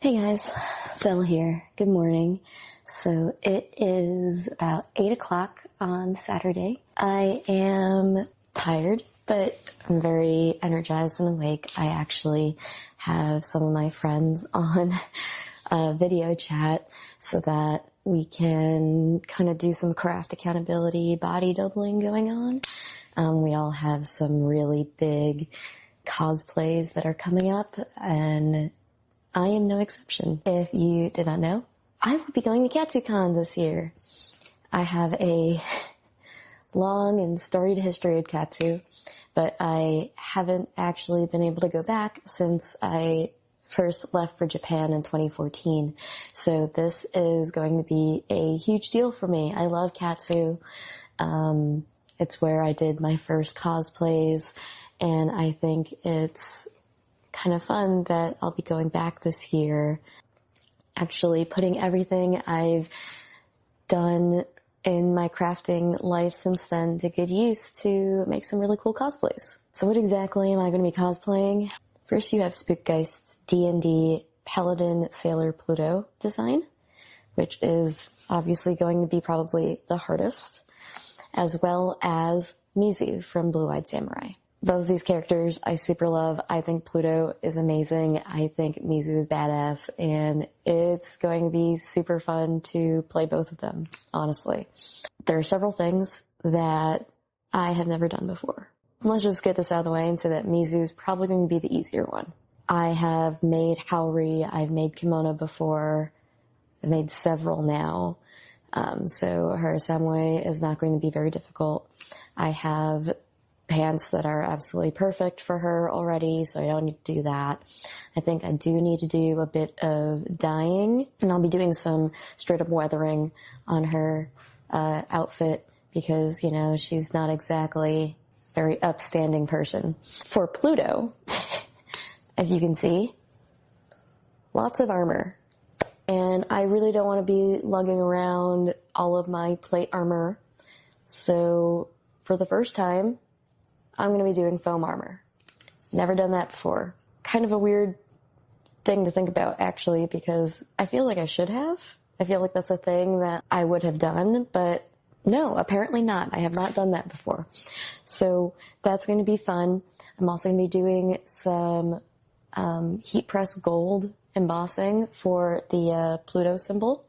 Hey guys, Sel here. Good morning. So it is about 8 o'clock on Saturday. I am tired, but I'm very energized and awake. I actually have some of my friends on a video chat so that we can kind of do some craft accountability, body doubling going on. We all have some really big cosplays that are coming up, and I am no exception. If you did not know, I will be going to KatsuCon this year. I have a long and storied history at Katsu, but I haven't actually been able to go back since I first left for Japan in 2014. So this is going to be a huge deal for me. I love Katsu. It's where I did my first cosplays, and I think it's kind of fun that I'll be going back this year, actually putting everything I've done in my crafting life since then to good use to make some really cool cosplays. So what exactly am I going to be cosplaying? First you have Spookgeist's D&D Paladin Sailor Pluto design, which is obviously going to be probably the hardest, as well as Mizu from Blue-Eyed Samurai. Both of these characters I super love. I think Pluto is amazing. I think Mizu is badass, and it's going to be super fun to play both of them, honestly. There are several things that I have never done before. Let's just get this out of the way and say that Mizu is probably going to be the easier one. I have made Haori, I've made kimono before, I've made several now, so her samoe is not going to be very difficult. I have pants that are absolutely perfect for her already, so I don't need to do that. I think I do need to do a bit of dyeing, and I'll be doing some straight up weathering on her outfit because, you know, she's not exactly a very upstanding person. For Pluto, as you can see, lots of armor. And I really don't want to be lugging around all of my plate armor, so for the first time, I'm going to be doing foam armor. Never done that before. Kind of a weird thing to think about, actually, because I feel like I should have. I feel like that's a thing that I would have done, but no, apparently not. I have not done that before. So that's going to be fun. I'm also going to be doing some heat press gold embossing for the Pluto symbol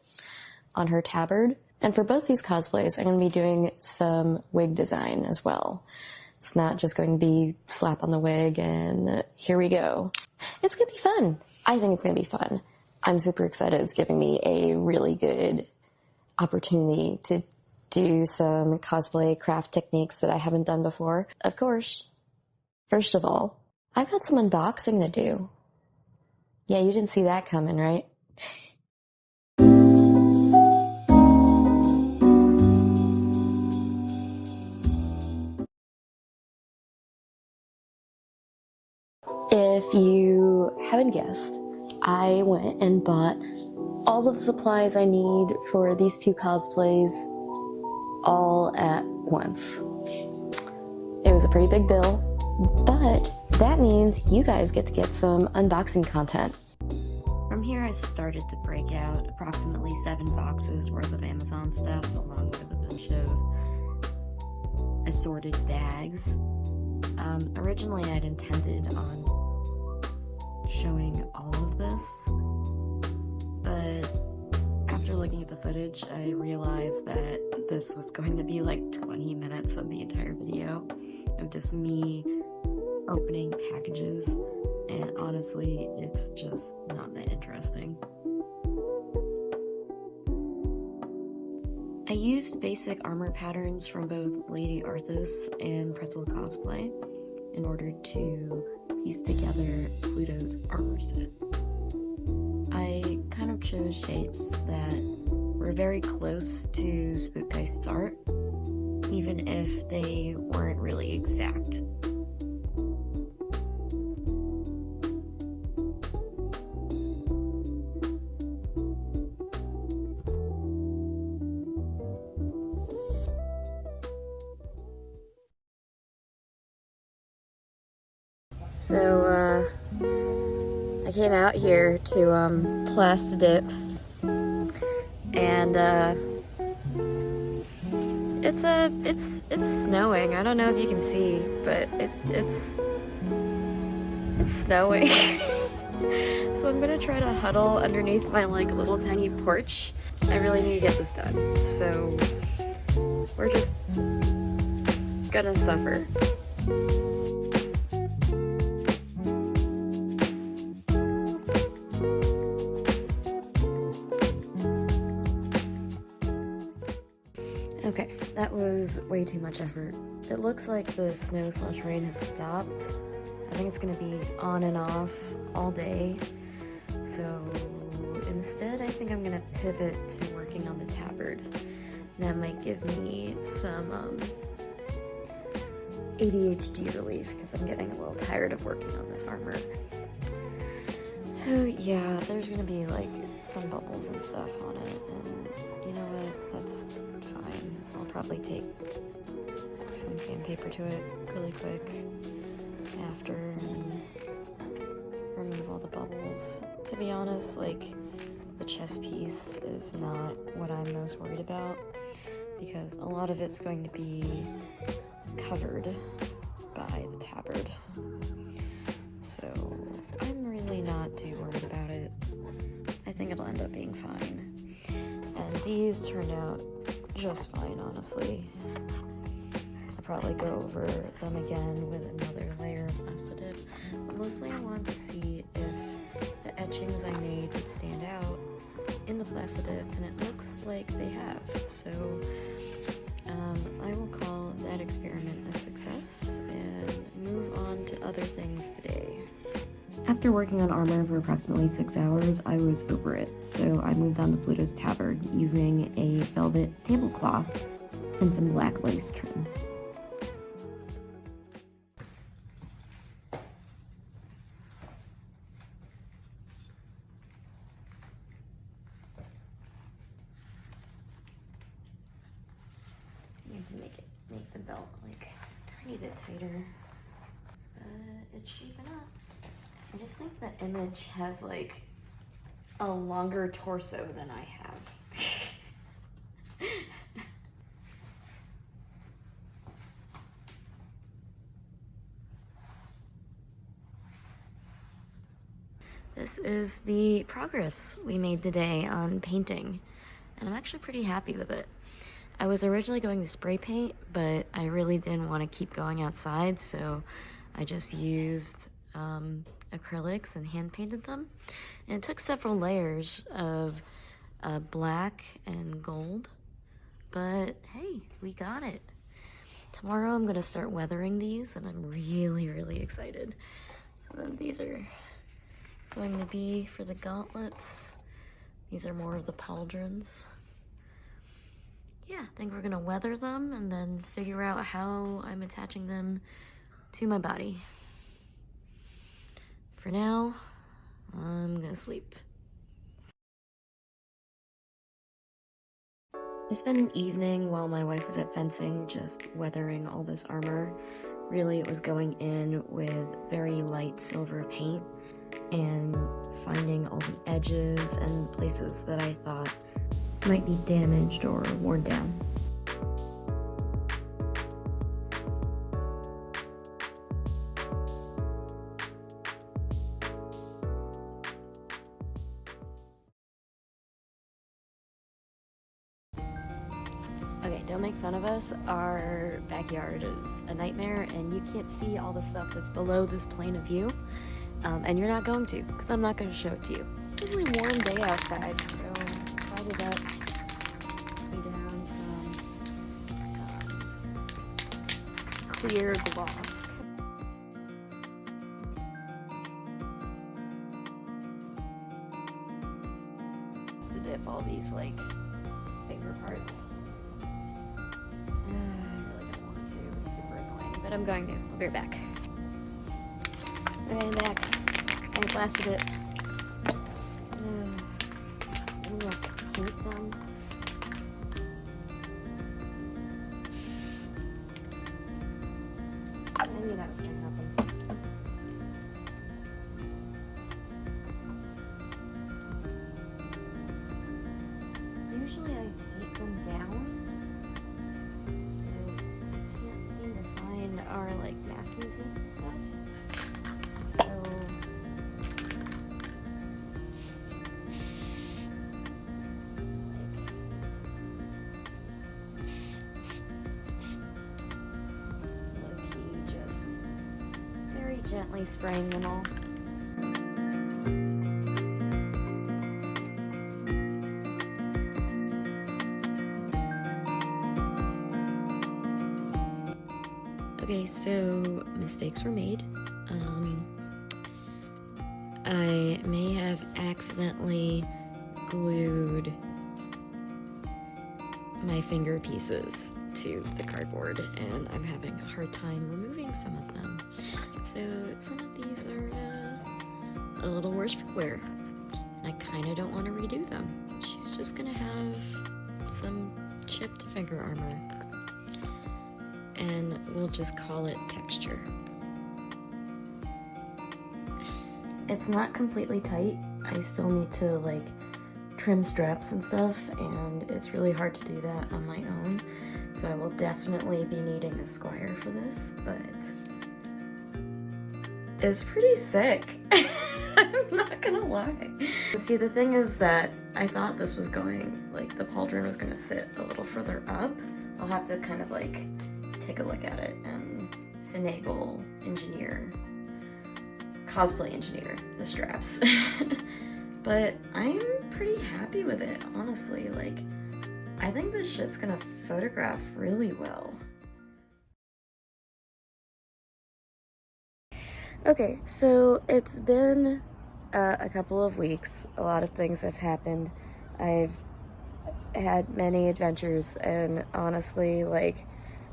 on her tabard. And for both these cosplays, I'm going to be doing some wig design as well. It's not just going to be slap on the wig and here we go. It's going to be fun. I think it's going to be fun. I'm super excited. It's giving me a really good opportunity to do some cosplay craft techniques that I haven't done before. Of course, first of all, I've got some unboxing to do. Yeah, you didn't see that coming, right? If you haven't guessed, I went and bought all of the supplies I need for these two cosplays all at once. It was a pretty big bill, but that means you guys get to get some unboxing content. From here, I started to break out approximately 7 boxes worth of Amazon stuff, along with a bunch of assorted bags. Originally, I'd intended on showing all of this, but after looking at the footage, I realized that this was going to be like 20 minutes of the entire video of just me opening packages, and honestly, it's just not that interesting. I used basic armor patterns from both Lady Arthas and Pretzel Cosplay in order to piece together Pluto's armor set. I kind of chose shapes that were very close to Spookgeist's art, even if they weren't really exact. So, I I came out here to PlastiDip, and it's snowing. I don't know if you can see, but it's snowing. So I'm gonna try to huddle underneath my like little tiny porch. I really need to get this done. So we're just gonna suffer. Okay, that was way too much effort. It looks like the snow/rain has stopped. I think it's gonna be on and off all day. So instead, I think I'm gonna pivot to working on the tabard. That might give me some ADHD relief because I'm getting a little tired of working on this armor. So yeah, there's gonna be like some bubbles and stuff on it, and you know what, that's fine. I'll probably take some sandpaper to it really quick after and remove all the bubbles. To be honest, like, the chest piece is not what I'm most worried about because a lot of it's going to be covered by the tabard. So I'm really not too worried about it. I think it'll end up being fine. And these turned out just fine, honestly. I'll probably go over them again with another layer of PlastiDip, but mostly I wanted to see if the etchings I made would stand out in the PlastiDip, and it looks like they have. So I will call that experiment a success and move on to other things today. After working on armor for approximately 6 hours, I was over it, so I moved on to Pluto's tabard using a velvet tablecloth and some black lace trim. Make the belt like a tiny bit tighter. It's shaping up. I just think the image has like a longer torso than I have. This is the progress we made today on painting, and I'm actually pretty happy with it. I was originally going to spray paint, but I really didn't want to keep going outside, so I just used acrylics and hand painted them. And it took several layers of black and gold, but hey, we got it. Tomorrow I'm gonna start weathering these, and I'm really excited. So then these are going to be for the gauntlets. These are more of the pauldrons. Yeah, I think we're gonna weather them and then figure out how I'm attaching them to my body. For now, I'm gonna sleep. I spent an evening while my wife was at fencing just weathering all this armor. Really, it was going in with very light silver paint and finding all the edges and places that I thought might be damaged or worn down. Okay, don't make fun of us. Our backyard is a nightmare, and you can't see all the stuff that's below this plane of view. And you're not going to, because I'm not going to show it to you. It's a really warm day outside, so I'm excited up. Lay down some clear gloss. To dip all these like finger parts. I really don't want to. It's super annoying, but I'm going to. I'll be right back. Okay, I'm back. I blasted it. I'm gonna paint them. I knew that was gonna happen. accidentally spraying them all. Okay, so mistakes were made. I may have accidentally glued my finger pieces to the cardboard, and I'm having a hard time removing some of them. So some of these are a little worse for wear. I kind of don't want to redo them. She's just gonna have some chipped finger armor, and we'll just call it texture. It's not completely tight. I still need to like trim straps and stuff, and it's really hard to do that on my own. So I will definitely be needing a squire for this, but it's pretty sick. I'm not gonna lie. See, the thing is that I thought this was going, like the pauldron was gonna sit a little further up. I'll have to kind of like take a look at it and finagle engineer, cosplay engineer the straps. But I'm pretty happy with it, honestly. Like, I think this shit's gonna photograph really well. Okay, so it's been a couple of weeks. A lot of things have happened. I've had many adventures, and honestly, like,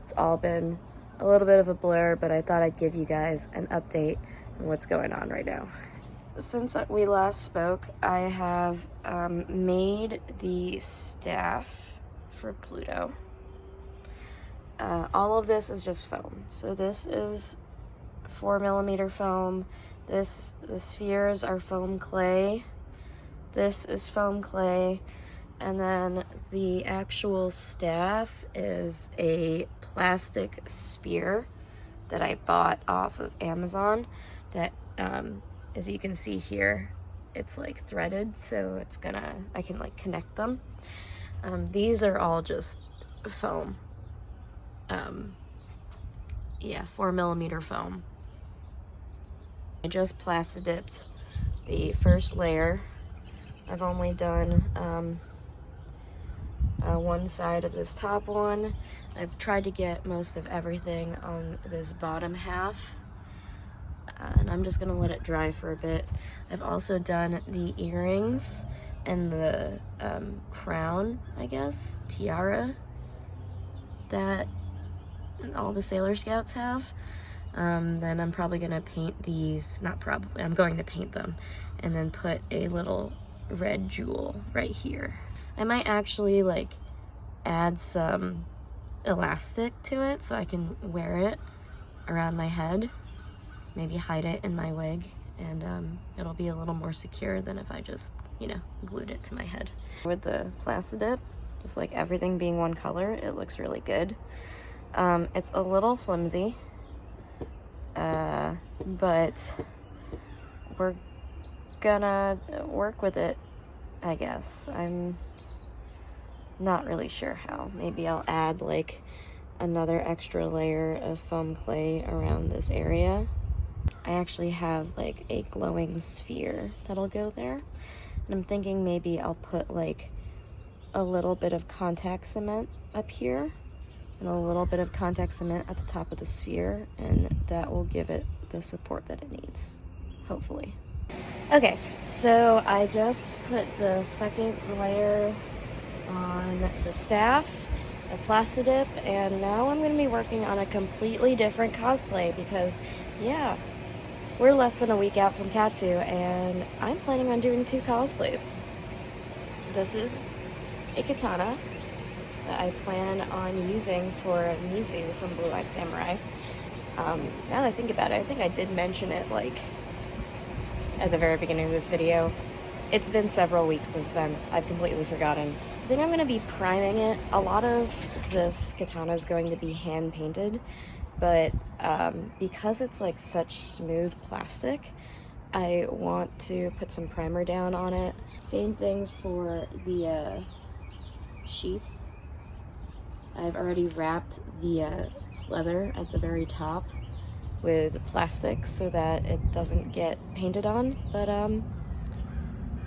it's all been a little bit of a blur, but I thought I'd give you guys an update on what's going on right now. Since we last spoke, I have made the staff for Pluto. All of this is just foam. So this is 4mm foam. The spheres are foam clay. This is foam clay. And then the actual staff is a plastic spear that I bought off of Amazon that, as you can see here, it's like threaded, so I can like connect them. These are all just foam. Yeah, 4mm foam. I just PlastiDipped the first layer. I've only done one side of this top one. I've tried to get most of everything on this bottom half. And I'm just gonna let it dry for a bit. I've also done the earrings and the crown, I guess, tiara that all the Sailor Scouts have. Then I'm probably gonna paint these, not probably, I'm going to paint them, and then put a little red jewel right here. I might actually like add some elastic to it so I can wear it around my head. Maybe hide it in my wig, and it'll be a little more secure than if I just, you know, glued it to my head. With the PlastiDip, just like everything being one color, it looks really good. It's a little flimsy, but we're gonna work with it, I guess. I'm not really sure how. Maybe I'll add like another extra layer of foam clay around this area. I actually have like a glowing sphere that'll go there, and I'm thinking maybe I'll put like a little bit of contact cement up here and a little bit of contact cement at the top of the sphere, and that will give it the support that it needs, hopefully. Okay, so I just put the second layer on the staff, the PlastiDip, and now I'm going to be working on a completely different cosplay because, yeah, we're less than a week out from Katsu, and I'm planning on doing 2 cosplays. This is a katana that I plan on using for Mizu from Blue Eyed Samurai. Now that I think about it, I think I did mention it like at the very beginning of this video. It's been several weeks since then. I've completely forgotten. I think I'm going to be priming it. A lot of this katana is going to be hand painted, but because it's like such smooth plastic, I want to put some primer down on it. Same thing for the sheath. I've already wrapped the leather at the very top, with plastic so that it doesn't get painted on. But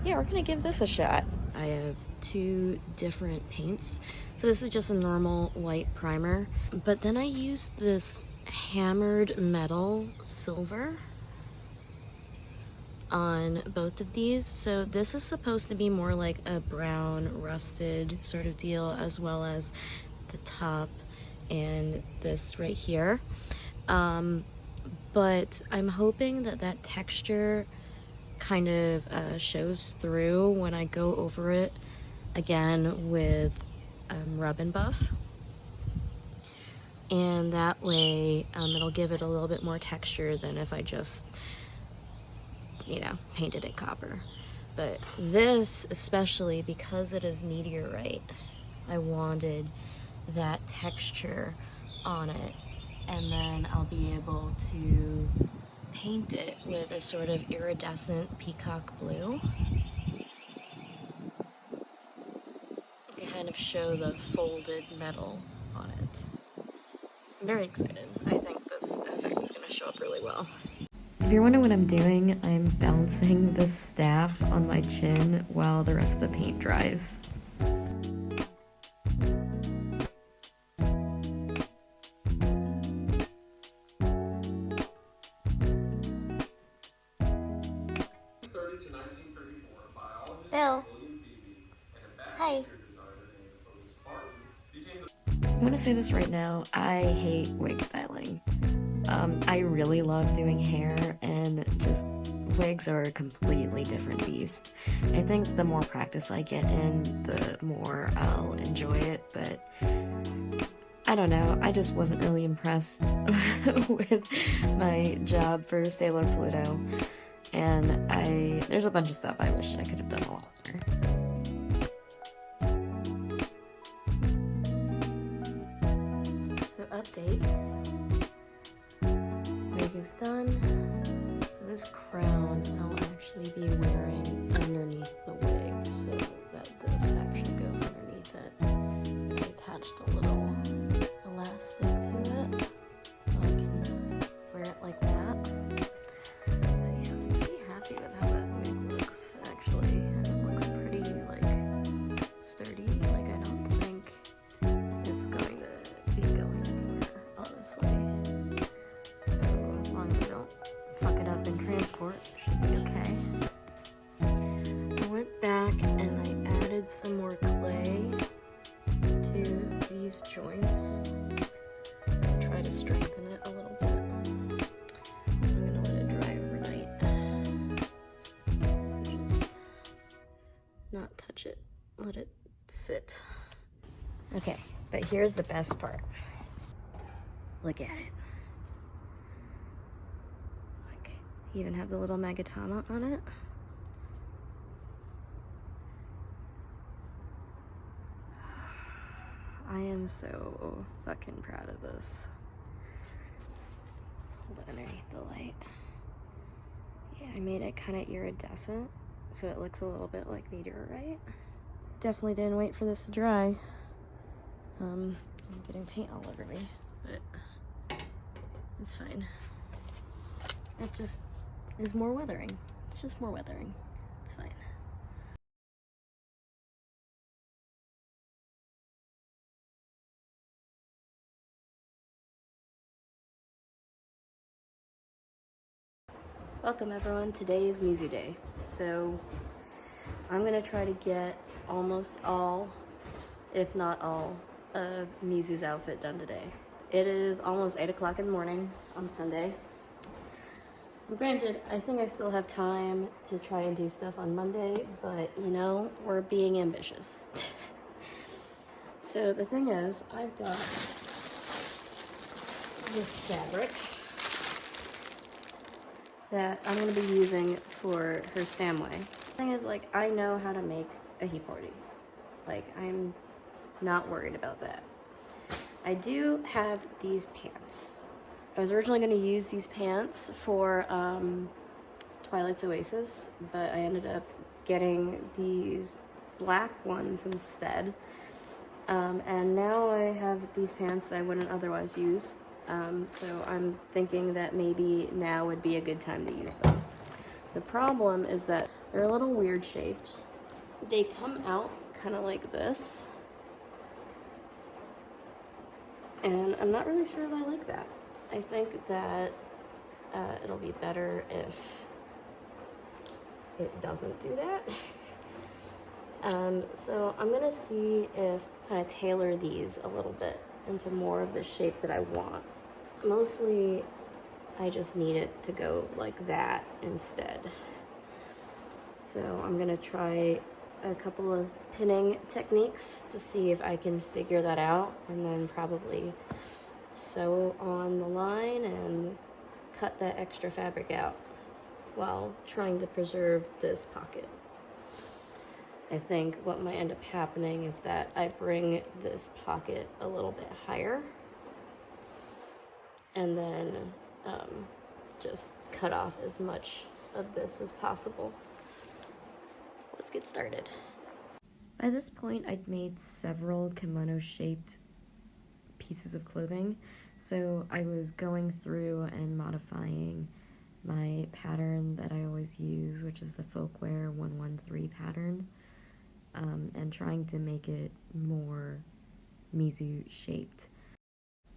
yeah, we're gonna give this a shot. I have two different paints. So this is just a normal white primer, but then I used this hammered metal silver on both of these. So this is supposed to be more like a brown rusted sort of deal, as well as the top and this right here. But I'm hoping that that texture kind of shows through when I go over it again with Rub and Buff. And that way it'll give it a little bit more texture than if I just, you know, painted it copper. But this, especially because it is meteorite, I wanted that texture on it, and then I'll be able to paint it with a sort of iridescent peacock blue to kind of show the folded metal on it. I'm very excited. I think this effect is going to show up really well. If you're wondering what I'm doing, I'm balancing the staff on my chin while the rest of the paint dries. Bill. Hi. I'm gonna say this right now, I hate wig styling. I really love doing hair, and just wigs are a completely different beast. I think the more practice I get in, the more I'll enjoy it, but I don't know, I just wasn't really impressed with my job for Sailor Pluto, and there's a bunch of stuff I wish I could have done a lot better. So update, wig is done. So this crown I'll actually be wearing underneath the wig so that this actually goes underneath it. I attached a little elastic to it so I can wear it like that. But yeah, I'm pretty happy with how that wig looks actually. And it looks pretty like sturdy. Like I don't think it's going to be going anywhere, honestly. So as long as I don't fuck it up in transport, it should be okay. I went back and I added some more clay to these joints. Try to strengthen it a little bit. I'm gonna let it dry overnight. Just not touch it, let it sit. Okay, but here's the best part. Look at it. Like, you even have the little magatama on it. I am so fucking proud of this. Let's hold it underneath the light. Yeah, I made it kind of iridescent, so it looks a little bit like meteorite. Definitely didn't wait for this to dry. I'm getting paint all over me, but it's fine. It just is more weathering. It's just more weathering. It's fine. Welcome everyone, today is Mizu Day. So I'm gonna try to get almost all, if not all, of Mizu's outfit done today. It is almost 8 o'clock in the morning on Sunday. Granted, I think I still have time to try and do stuff on Monday, but you know, we're being ambitious. So the thing is, I've got this fabric that I'm going to be using for her Samway. The thing is, like, I know how to make a hipori. Like, I'm not worried about that. I do have these pants. I was originally going to use these pants for Twilight's Oasis, but I ended up getting these black ones instead. And now I have these pants I wouldn't otherwise use. So I'm thinking that maybe now would be a good time to use them. The problem is that they're a little weird shaped. They come out kind of like this. And I'm not really sure if I like that. I think that it'll be better if it doesn't do that. So I'm gonna see if kind of tailor these a little bit into more of the shape that I want. Mostly, I just need it to go like that instead. So I'm gonna try a couple of pinning techniques to see if I can figure that out, and then probably sew on the line and cut that extra fabric out while trying to preserve this pocket. I think what might end up happening is that I bring this pocket a little bit higher and then just cut off as much of this as possible. Let's get started. By this point, I'd made several kimono-shaped pieces of clothing, so I was going through and modifying my pattern that I always use, which is the Folkwear 113 pattern, and trying to make it more Mizu shaped.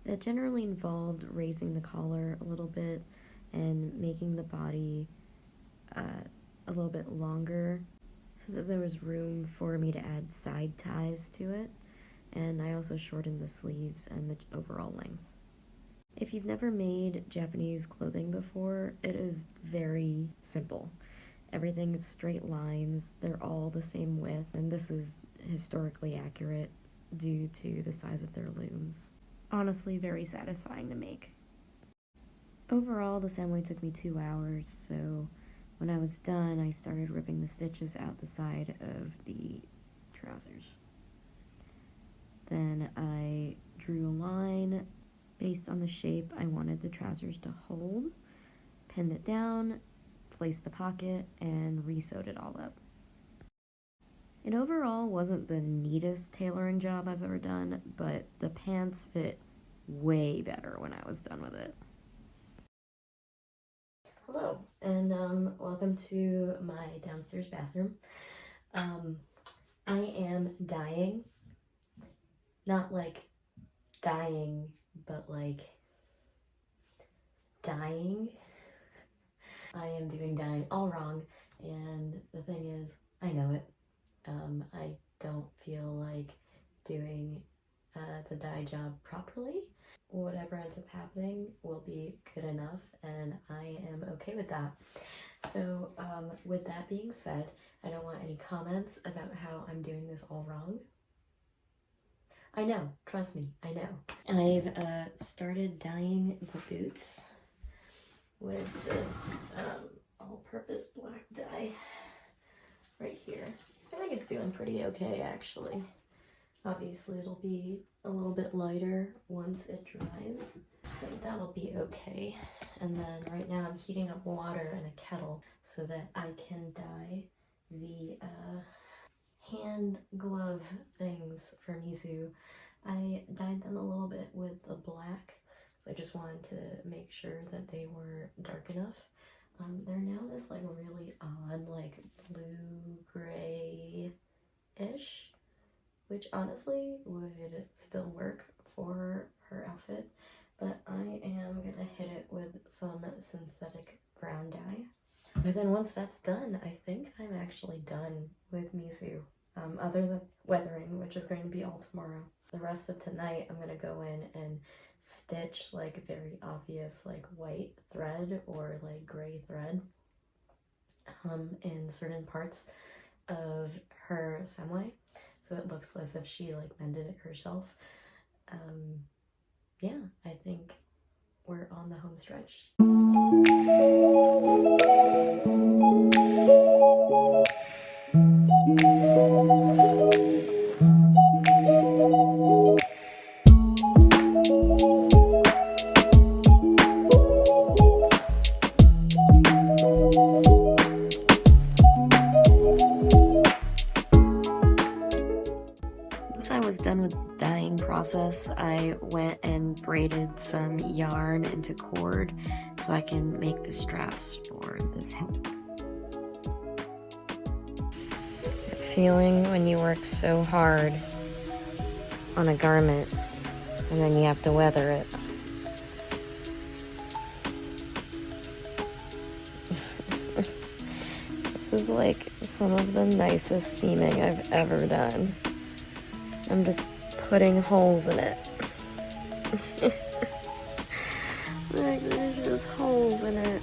That generally involved raising the collar a little bit and making the body a little bit longer so that there was room for me to add side ties to it, and I also shortened the sleeves and the overall length. If you've never made Japanese clothing before, it is very simple. Everything is straight lines, they're all the same width, and this is historically accurate due to the size of their looms. Honestly, very satisfying to make. Overall, the assembly took me 2 hours, so when I was done, I started ripping the stitches out the side of the trousers. Then I drew a line based on the shape I wanted the trousers to hold, pinned it down, placed the pocket, and re-sewed it all up. It overall wasn't the neatest tailoring job I've ever done, but the pants fit way better when I was done with it. Hello, and welcome to my downstairs bathroom. I am dyeing. Not like dying, but like dying. I am doing dyeing all wrong, and the thing is, I know it. I don't feel like doing the dye job properly. Whatever ends up happening will be good enough, and I am okay with that. So with that being said, I don't want any comments about how I'm doing this all wrong. I know, trust me, I know. I've started dyeing the boots with this all-purpose black dye right here. I think it's doing pretty okay, actually. Obviously, it'll be a little bit lighter once it dries, but that'll be okay. And then right now I'm heating up water in a kettle so that I can dye the hand glove things for Mizu. I dyed them a little bit with the black, so I just wanted to make sure that they were dark enough. They're now this like really odd like blue-gray-ish, which honestly would still work for her outfit, but I am gonna hit it with some synthetic ground dye. But then once that's done, I think I'm actually done with Mizu, other than weathering, which is going to be all tomorrow. The rest of tonight, I'm gonna go in and stitch like very obvious like white thread or like gray thread in certain parts of her samoe, so it looks as if she like mended it herself. Yeah, I think we're on the home stretch. process, I went and braided some yarn into cord so I can make the straps for this hat. That feeling when you work so hard on a garment and then you have to weather it. This is like some of the nicest seaming I've ever done. I'm just putting holes in it. Like, there's just holes in it.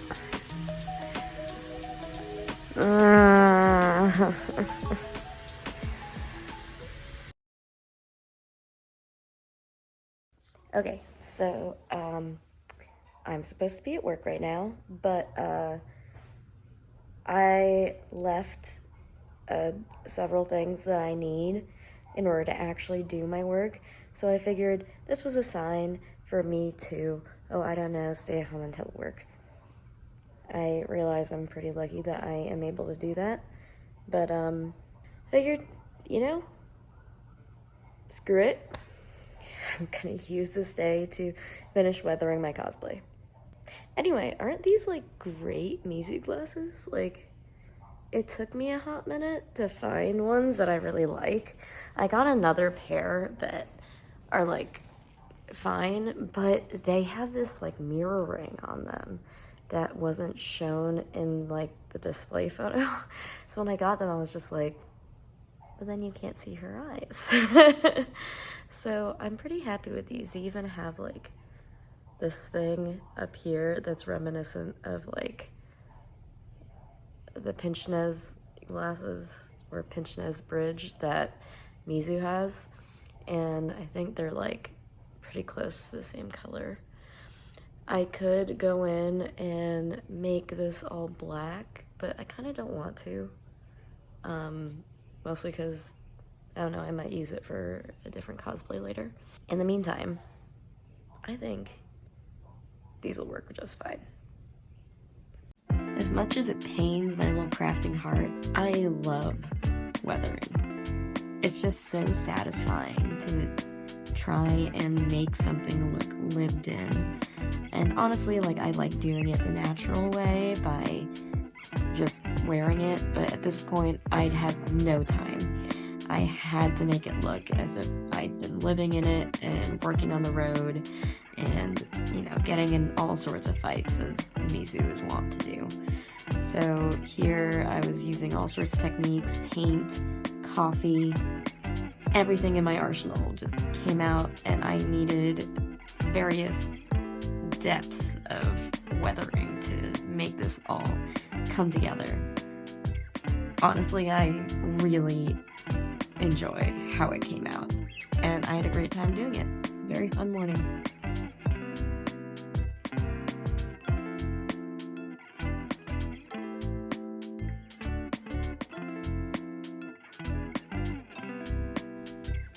Okay, so, I'm supposed to be at work right now, but, I left, several things that I need in order to actually do my work. So I figured this was a sign for me to, I don't know, stay at home and telework. I realize I'm pretty lucky that I am able to do that. But, figured, screw it. I'm gonna use this day to finish weathering my cosplay. Anyway, aren't these, like, great Mizu glasses? Like, it took me a hot minute to find ones that I really like. I got another pair that are, like, fine, but they have this, like, mirror ring on them that wasn't shown in, like, the display photo. So when I got them, I was just like, but then you can't see her eyes. So I'm pretty happy with these. They even have, like, this thing up here that's reminiscent of, like, the pince nez glasses or pince nez bridge that Mizu has. And I think they're, like, pretty close to the same color. I could go in and make this all black, but I kind of don't want to. Mostly because, I don't know, I might use it for a different cosplay later. In the meantime, I think these will work just fine. As much as it pains my little crafting heart, I love weathering. It's just so satisfying to try and make something look lived in. And honestly, like, I like doing it the natural way by just wearing it, but at this point, I'd had no time. I had to make it look as if I'd been living in it and working on the road and, getting in all sorts of fights as Mizu is wont to do. So here I was using all sorts of techniques, paint, coffee, everything in my arsenal just came out, and I needed various depths of weathering to make this all come together. Honestly, I really enjoyed how it came out, and I had a great time doing it. It's a very fun morning.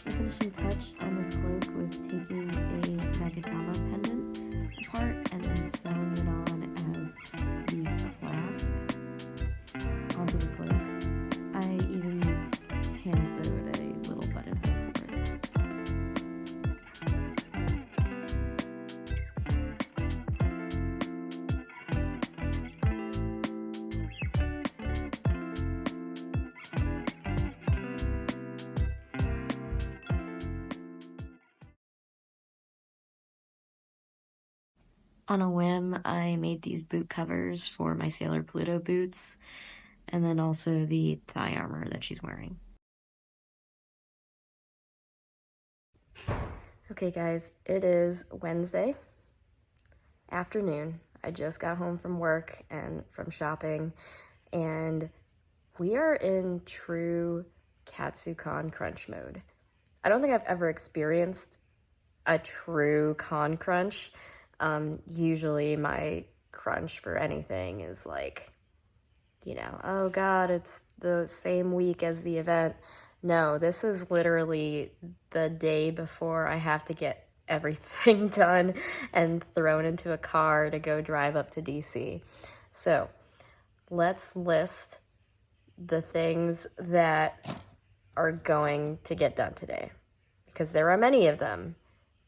The finishing touch on this cloak was taking a Nagatama pendant apart and then sewing it on as the clasp onto the cloak. I even hand sewed a little buttonhole for it. On a whim, I made these boot covers for my Sailor Pluto boots, and then also the thigh armor that she's wearing. Okay guys, it is Wednesday afternoon. I just got home from work and from shopping, and we are in true KatsuCon crunch mode. I don't think I've ever experienced a true con crunch. Usually my crunch for anything is like, oh God, it's the same week as the event. No, this is literally the day before I have to get everything done and thrown into a car to go drive up to DC. So let's list the things that are going to get done today, because there are many of them,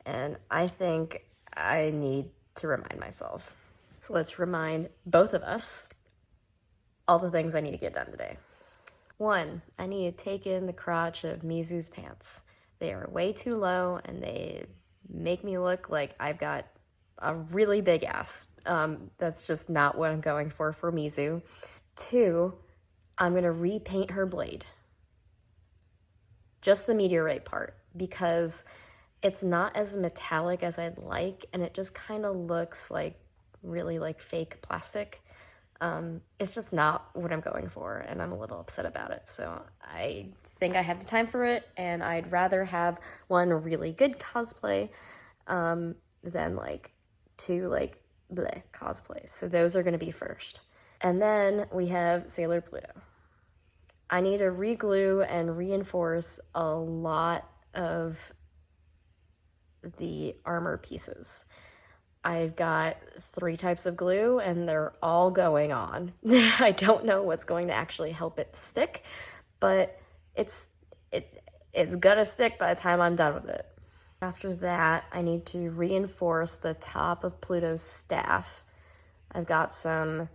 and I think I need to remind myself. So let's remind both of us all the things I need to get done today. 1, I need to take in the crotch of Mizu's pants. They are way too low and they make me look like I've got a really big ass. That's just not what I'm going for Mizu. 2, I'm gonna repaint her blade. Just the meteorite part, because it's not as metallic as I'd like, and it just kind of looks like really like fake plastic. It's just not what I'm going for, and I'm a little upset about it. So I think I have the time for it, and I'd rather have one really good cosplay than like 2 like bleh cosplays. So those are going to be first. And then we have Sailor Pluto. I need to re-glue and reinforce a lot of the armor pieces. I've got 3 types of glue and they're all going on. I don't know what's going to actually help it stick, but it's gonna stick by the time I'm done with it. After that, I need to reinforce the top of Pluto's staff. I've got some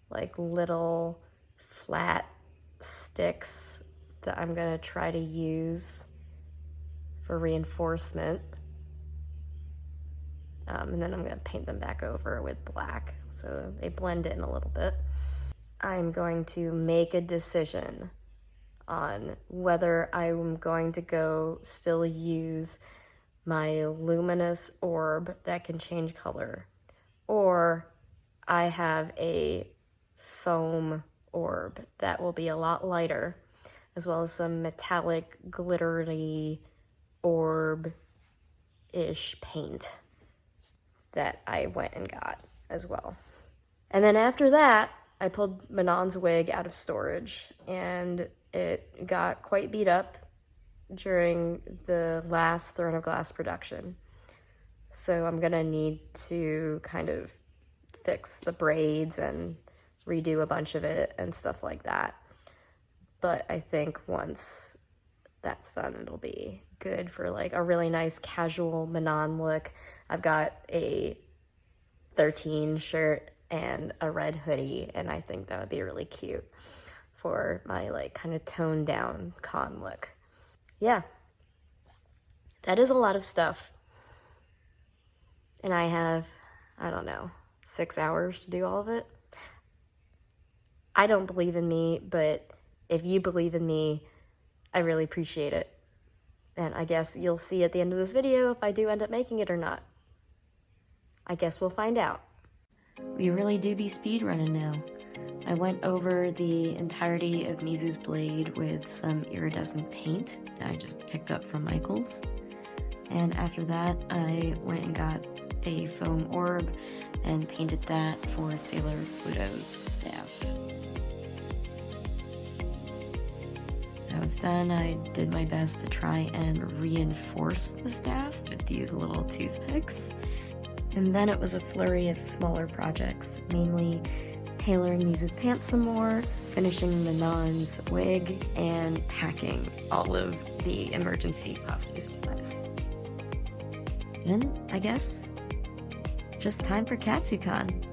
like little flat sticks that I'm gonna try to use for reinforcement. And then I'm gonna paint them back over with black so they blend in a little bit. I'm going to make a decision on whether I'm going to still use my luminous orb that can change color, or I have a foam orb that will be a lot lighter, as well as some metallic glittery orb-ish paint that I went and got as well. And then after that, I pulled Manon's wig out of storage, and it got quite beat up during the last Throne of Glass production. So I'm gonna need to kind of fix the braids and redo a bunch of it and stuff like that. But I think once that's done, it'll be good for like a really nice casual Manon look. I've got a 13 shirt and a red hoodie, and I think that would be really cute for my like kind of toned down con look. Yeah, that is a lot of stuff. And I have, I don't know, 6 hours to do all of it. I don't believe in me, but if you believe in me, I really appreciate it. And I guess you'll see at the end of this video if I do end up making it or not. I guess we'll find out. We really do be speedrunning now. I went over the entirety of Mizu's blade with some iridescent paint that I just picked up from Michael's. And after that, I went and got a foam orb and painted that for Sailor Pluto's staff. That was done. I did my best to try and reinforce the staff with these little toothpicks. And then it was a flurry of smaller projects, mainly tailoring Mizu's pants some more, finishing Manon's wig, and packing all of the emergency cosplay supplies. Then, I guess, it's just time for KatsuCon.